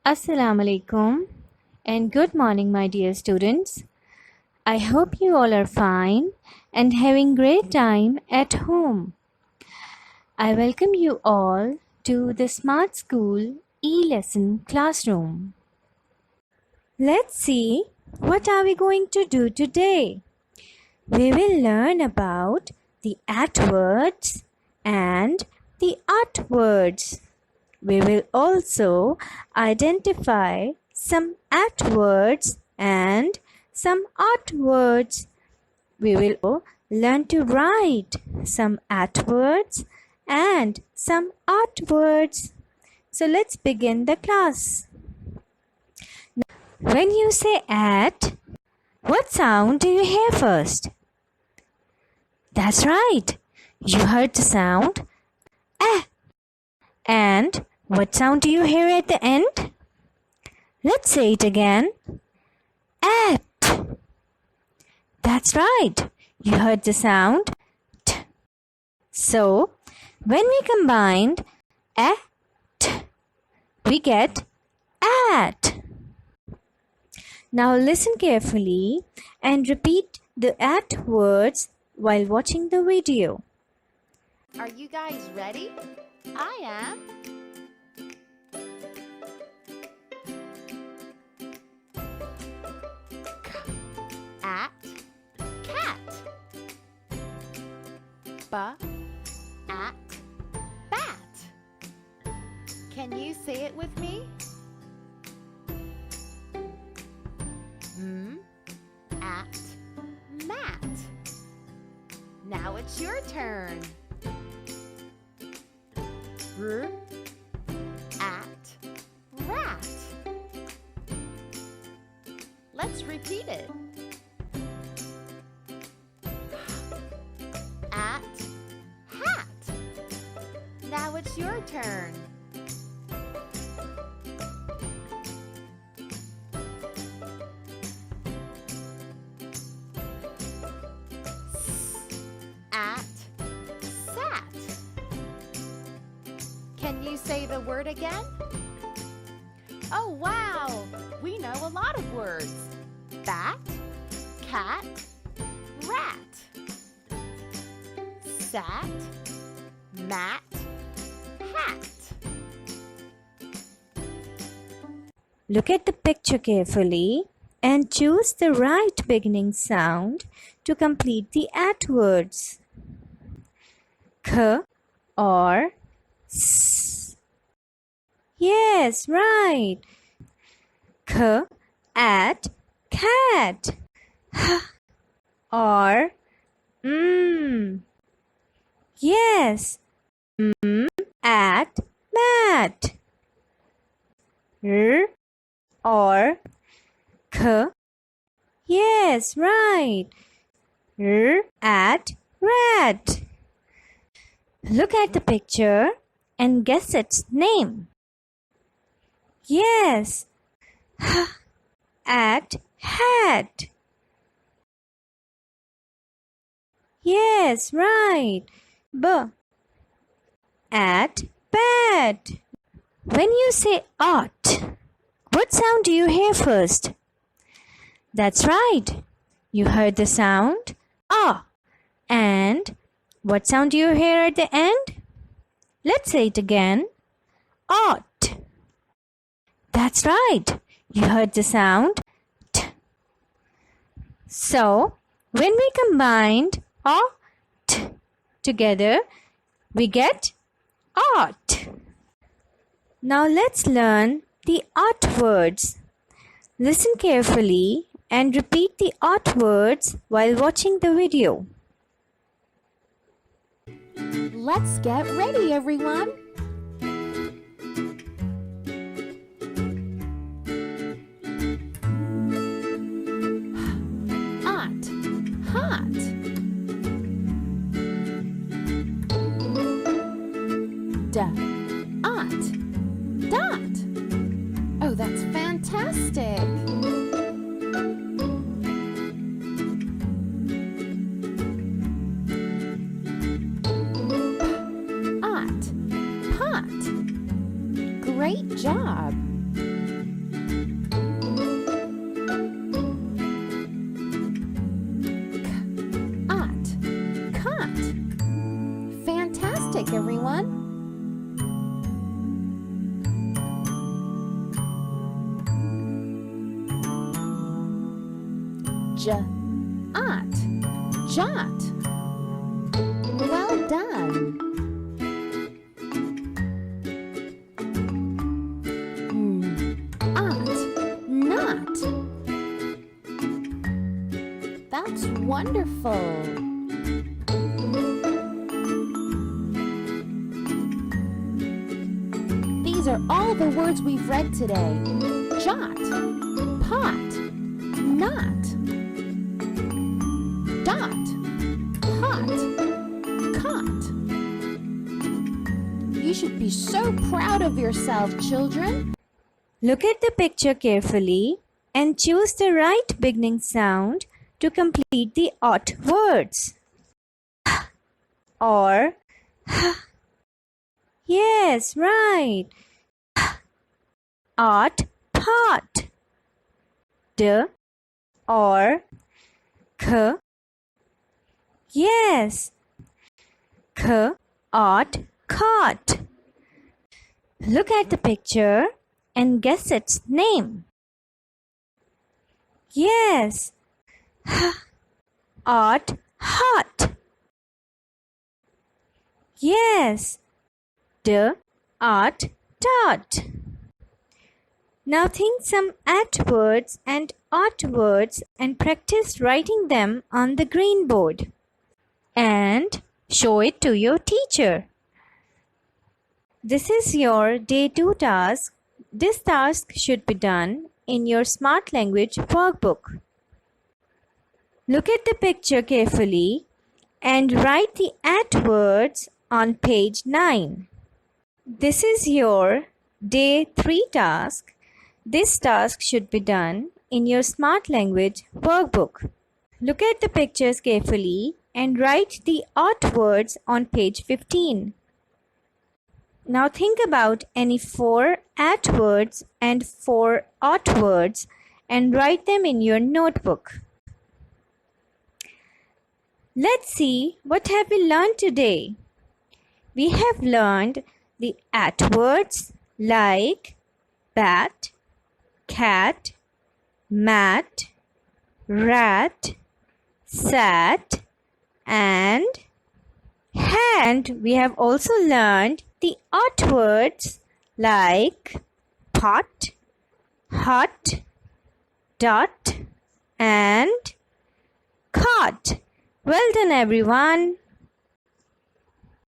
Assalamu alaikum and good morning, my dear students. I hope you all are fine and having great time at home. I welcome you all to the Smart School e-lesson classroom. Let's see what are we going to do today. We will learn about the adwords and the artwords. We will also identify some adwords and some artwords. We will learn to write some adwords and some artwords. So let's begin the class. When you say at, what sound do you hear first? That's right. You heard the sound ah. And what sound do you hear at the end? Let's say it again. At. That's right. You heard the sound t. So, when we combined at, we get at. Now listen carefully and repeat the at words while watching the video. Are you guys ready? I am. At cat. At bat. Can you say it with me? At mat. Now it's your turn. At rat. Let's repeat it. At hat. Now it's your turn. At sat. Can you say the word again? Oh, wow! We know a lot of words. Bat, cat, rat. Sat, mat, hat. Look at the picture carefully and choose the right beginning sound to complete the adwords. K or S. Yes, right. K at cat. H or Yes. At mat. R or K. Yes, right. R at rat. Look at the picture and guess its name. Yes. H at hat. Yes, right. B at bat. When you say ought, what sound do you hear first? That's right. You heard the sound ah. And what sound do you hear at the end? Let's say it again. Ought. That's right. You heard the sound t. So, when we combined ought together, we get ought. Now let's learn the artwords. Listen carefully and repeat the artwords while watching the video. Let's get ready, everyone. Hot, hot. Dot, dot. Oh, that's fantastic. Pot, pot. Great job. J-ot, jot. Well done. Ot, not. That's wonderful. These are all the words we've read today. Jot, pot, not. Dot, hot, caught. You should be so proud of yourself, children. Look at the picture carefully and choose the right beginning sound to complete the odd words. Or yes, right. Odd pot. D or k. Yes. K odd caught. Look at the picture and guess its name. Yes. Odd hot. Yes. D odd dot. Now think some at words and odd words and practice writing them on the green board. And show it to your teacher. This is your day 2 task. This task should be done in your Smart Language workbook. Look at the picture carefully and write the at words on page 9. This is your day 3 task. This task should be done in your Smart Language workbook. Look at the pictures carefully and write the odd words on page 15. Now think about any 4 at words and 4 odd words and write them in your notebook. Let's see what have we learned today. We have learned the at words like bat, cat, mat, rat, sat, and hand. We have also learned the odd words like pot, hot, dot, and caught. Well done, everyone.